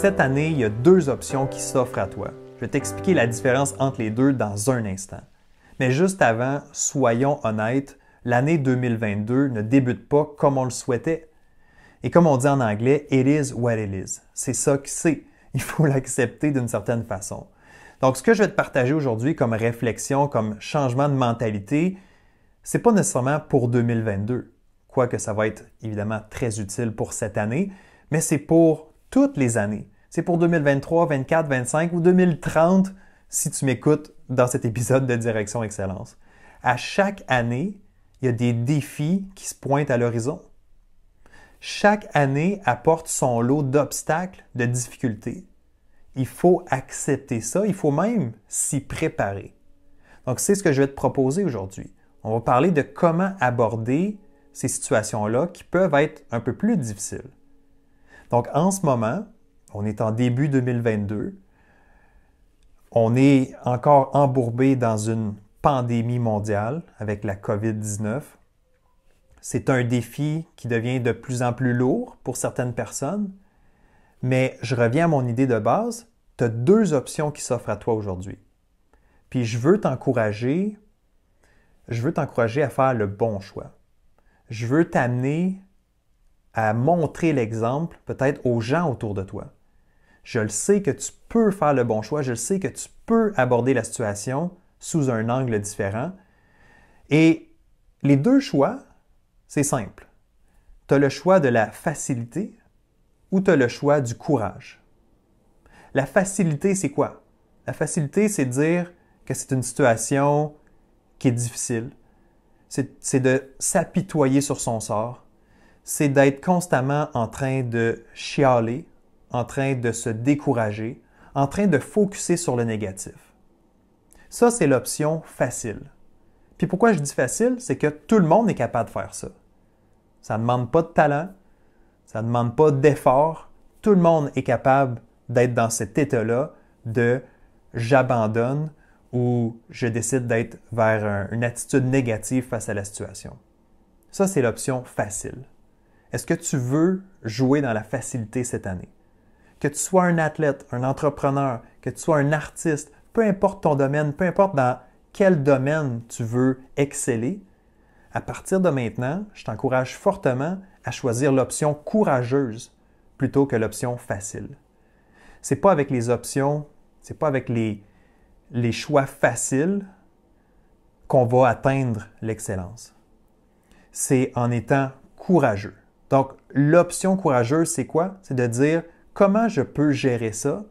Cette année, il y a deux options qui s'offrent à toi. Je vais t'expliquer la différence entre les deux dans un instant. Mais juste avant, soyons honnêtes, l'année 2022 ne débute pas comme on le souhaitait. Et comme on dit en anglais, it is what it is. C'est ça que c'est. Il faut l'accepter d'une certaine façon. Donc, ce que je vais te partager aujourd'hui comme réflexion, comme changement de mentalité, c'est pas nécessairement pour 2022, quoique ça va être évidemment très utile pour cette année, mais c'est pour toutes les années. C'est pour 2023, 2024, 2025 ou 2030 si tu m'écoutes dans cet épisode de Direction Excellence. À chaque année, il y a des défis qui se pointent à l'horizon. Chaque année apporte son lot d'obstacles, de difficultés. Il faut accepter ça, il faut même s'y préparer. Donc, c'est ce que je vais te proposer aujourd'hui. On va parler de comment aborder ces situations-là qui peuvent être un peu plus difficiles. Donc, en ce moment, on est en début 2022. On est encore embourbé dans une pandémie mondiale avec la COVID-19. C'est un défi qui devient de plus en plus lourd pour certaines personnes. Mais je reviens à mon idée de base. Tu as deux options qui s'offrent à toi aujourd'hui. Puis je veux t'encourager à faire le bon choix. Je veux t'amener à montrer l'exemple peut-être aux gens autour de toi. Je le sais que tu peux faire le bon choix, je le sais que tu peux aborder la situation sous un angle différent. Et les deux choix, c'est simple. Tu as le choix de la facilité ou tu as le choix du courage. La facilité, c'est quoi? La facilité, c'est de dire que c'est une situation qui est difficile. C'est de s'apitoyer sur son sort. C'est d'être constamment en train de chialer, en train de se décourager, en train de focusser sur le négatif. Ça, c'est l'option facile. Puis pourquoi je dis facile? C'est que tout le monde est capable de faire ça. Ça ne demande pas de talent, ça ne demande pas d'effort. Tout le monde est capable d'être dans cet état-là de « j'abandonne » ou « je décide d'être vers une attitude négative face à la situation ». Ça, c'est l'option facile. Est-ce que tu veux jouer dans la facilité cette année? Que tu sois un athlète, un entrepreneur, que tu sois un artiste, peu importe ton domaine, peu importe dans quel domaine tu veux exceller, à partir de maintenant, je t'encourage fortement à choisir l'option courageuse plutôt que l'option facile. C'est pas avec les options, c'est pas avec les choix faciles qu'on va atteindre l'excellence. C'est en étant courageux. Donc, l'option courageuse, c'est quoi? C'est de dire comment je peux gérer ça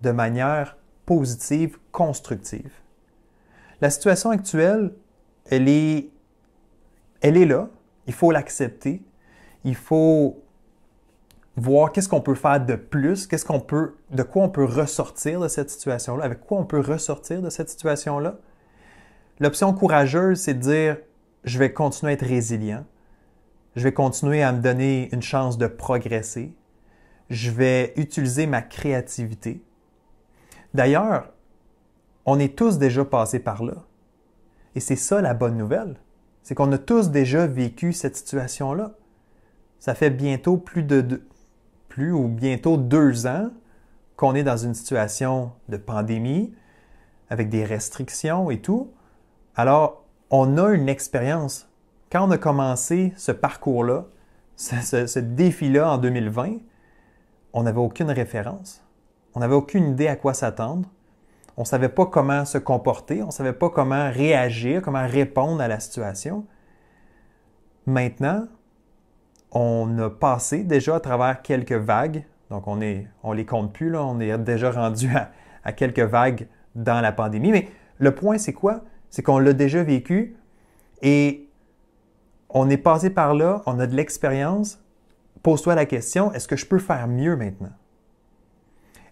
de manière positive, constructive. La situation actuelle, elle est là. Il faut l'accepter. Il faut voir qu'est-ce qu'on peut faire de plus, de quoi on peut ressortir de cette situation-là, avec quoi on peut ressortir de cette situation-là. L'option courageuse, c'est de dire je vais continuer à être résilient. Je vais continuer à me donner une chance de progresser. Je vais utiliser ma créativité. D'ailleurs, on est tous déjà passés par là. Et c'est ça la bonne nouvelle. C'est qu'on a tous déjà vécu cette situation-là. Ça fait bientôt bientôt 2 ans qu'on est dans une situation de pandémie, avec des restrictions et tout. Alors, on a une expérience. Quand on a commencé ce parcours-là, ce défi-là en 2020, on n'avait aucune référence. On n'avait aucune idée à quoi s'attendre. On ne savait pas comment se comporter. On ne savait pas comment réagir, comment répondre à la situation. Maintenant, on a passé déjà à travers quelques vagues. Donc, on les compte plus, là. On est déjà rendu à quelques vagues dans la pandémie. Mais le point, c'est quoi? C'est qu'on l'a déjà vécu et on est passé par là, on a de l'expérience. Pose-toi la question, est-ce que je peux faire mieux maintenant?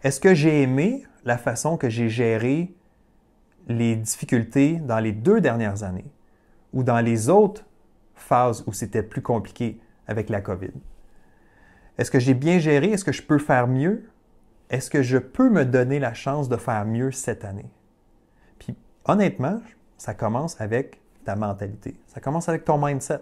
Est-ce que j'ai aimé la façon que j'ai géré les difficultés dans les 2 dernières années ou dans les autres phases où c'était plus compliqué avec la COVID? Est-ce que j'ai bien géré? Est-ce que je peux faire mieux? Est-ce que je peux me donner la chance de faire mieux cette année? Puis honnêtement, ça commence avec ta mentalité. Ça commence avec ton mindset.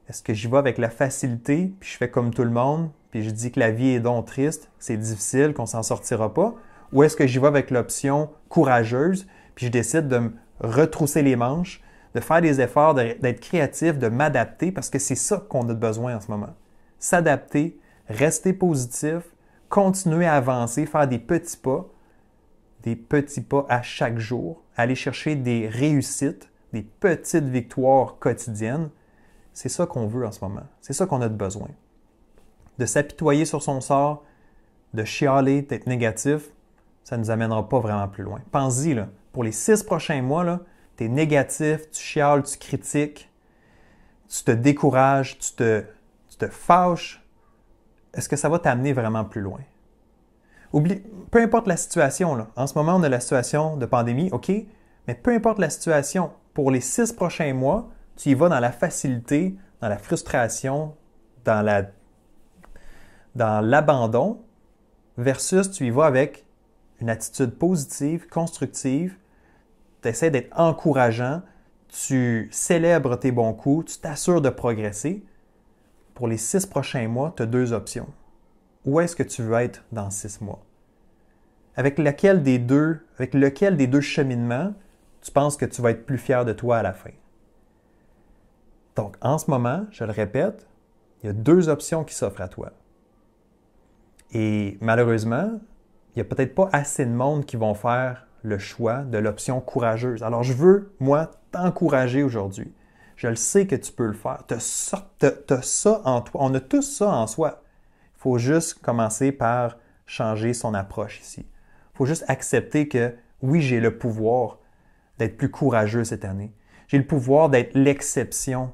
Est-ce que j'y vais avec la facilité, puis je fais comme tout le monde, puis je dis que la vie est donc triste, que c'est difficile, qu'on s'en sortira pas? Ou est-ce que j'y vais avec l'option courageuse, puis je décide de me retrousser les manches, de faire des efforts, d'être créatif, de m'adapter, parce que c'est ça qu'on a besoin en ce moment. S'adapter, rester positif, continuer à avancer, faire des petits pas à chaque jour, aller chercher des réussites, des petites victoires quotidiennes. C'est ça qu'on veut en ce moment. C'est ça qu'on a de besoin. De s'apitoyer sur son sort, de chialer, d'être négatif, ça ne nous amènera pas vraiment plus loin. Pense-y, là, pour les 6 prochains mois, tu es négatif, tu chiales, tu critiques, tu te décourages, tu te fâches. Est-ce que ça va t'amener vraiment plus loin? Oublie, peu importe la situation, là. En ce moment, on a la situation de pandémie, OK, mais peu importe la situation, pour les 6 prochains mois, tu y vas dans la facilité, dans la frustration, dans l'abandon, versus tu y vas avec une attitude positive, constructive, tu essaies d'être encourageant, tu célèbres tes bons coups, tu t'assures de progresser. Pour les 6 prochains mois, tu as 2 options. Où est-ce que tu veux être dans 6 mois? Avec lequel des deux cheminements tu penses que tu vas être plus fier de toi à la fin? Donc, en ce moment, je le répète, il y a 2 options qui s'offrent à toi. Et malheureusement, il n'y a peut-être pas assez de monde qui vont faire le choix de l'option courageuse. Alors, je veux, moi, t'encourager aujourd'hui. Je le sais que tu peux le faire. Tu as ça en toi. On a tous ça en soi. Il faut juste commencer par changer son approche ici. Il faut juste accepter que, oui, j'ai le pouvoir d'être plus courageux cette année. J'ai le pouvoir d'être l'exception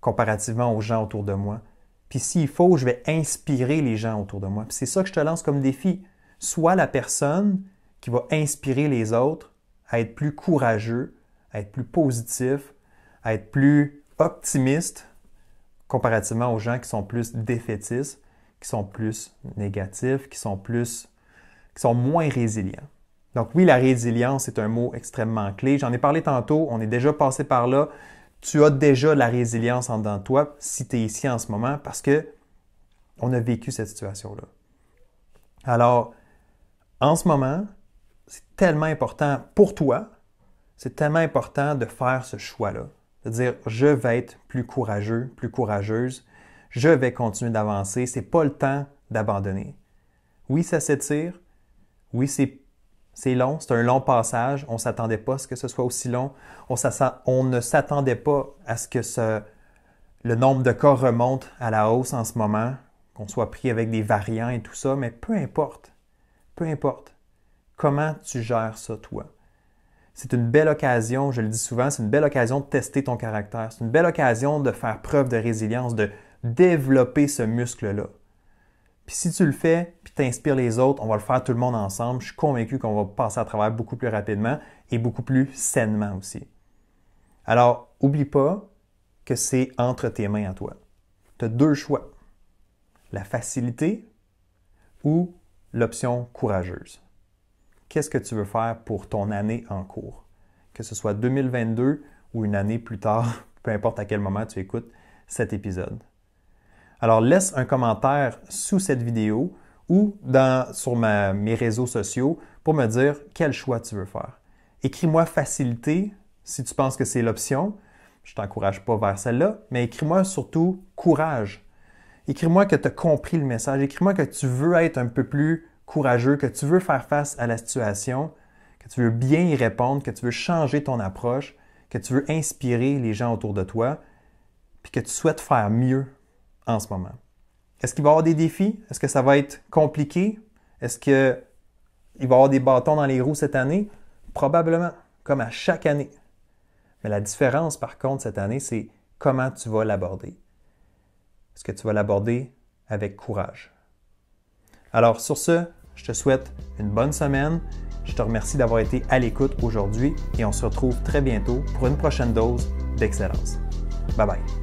comparativement aux gens autour de moi. Puis s'il faut, je vais inspirer les gens autour de moi. Puis c'est ça que je te lance comme défi. Sois la personne qui va inspirer les autres à être plus courageux, à être plus positif, à être plus optimiste comparativement aux gens qui sont plus défaitistes, qui sont plus négatifs, qui sont moins résilients. Donc oui, la résilience est un mot extrêmement clé. J'en ai parlé tantôt, on est déjà passé par là. Tu as déjà la résilience en dedans de toi si tu es ici en ce moment parce que on a vécu cette situation-là. Alors, en ce moment, c'est tellement important pour toi, c'est tellement important de faire ce choix-là. De dire, je vais être plus courageux, plus courageuse, je vais continuer d'avancer, c'est pas le temps d'abandonner. Oui, ça s'étire, oui, c'est long, c'est un long passage, on ne s'attendait pas à ce que ce soit aussi long, on ne s'attendait pas à ce que le nombre de cas remonte à la hausse en ce moment, qu'on soit pris avec des variants et tout ça, mais peu importe, comment tu gères ça toi. C'est une belle occasion, je le dis souvent, c'est une belle occasion de tester ton caractère. C'est une belle occasion de faire preuve de résilience, de développer ce muscle-là. Puis si tu le fais, puis tu inspires les autres, on va le faire tout le monde ensemble. Je suis convaincu qu'on va passer à travers beaucoup plus rapidement et beaucoup plus sainement aussi. Alors, oublie pas que c'est entre tes mains à toi. Tu as 2 choix. La facilité ou l'option courageuse. Qu'est-ce que tu veux faire pour ton année en cours? Que ce soit 2022 ou une année plus tard, peu importe à quel moment tu écoutes cet épisode. Alors, laisse un commentaire sous cette vidéo ou sur mes réseaux sociaux pour me dire quel choix tu veux faire. Écris-moi facilité si tu penses que c'est l'option. Je ne t'encourage pas vers celle-là, mais écris-moi surtout courage. Écris-moi que tu as compris le message. Écris-moi que tu veux être un peu plus courageux, que tu veux faire face à la situation, que tu veux bien y répondre, que tu veux changer ton approche, que tu veux inspirer les gens autour de toi, puis que tu souhaites faire mieux en ce moment. Est-ce qu'il va y avoir des défis? Est-ce que ça va être compliqué? Est-ce qu'il va y avoir des bâtons dans les roues cette année? Probablement, comme à chaque année. Mais la différence, par contre, cette année, c'est comment tu vas l'aborder. Est-ce que tu vas l'aborder avec courage? Alors, sur ce, je te souhaite une bonne semaine. Je te remercie d'avoir été à l'écoute aujourd'hui et on se retrouve très bientôt pour une prochaine dose d'excellence. Bye bye!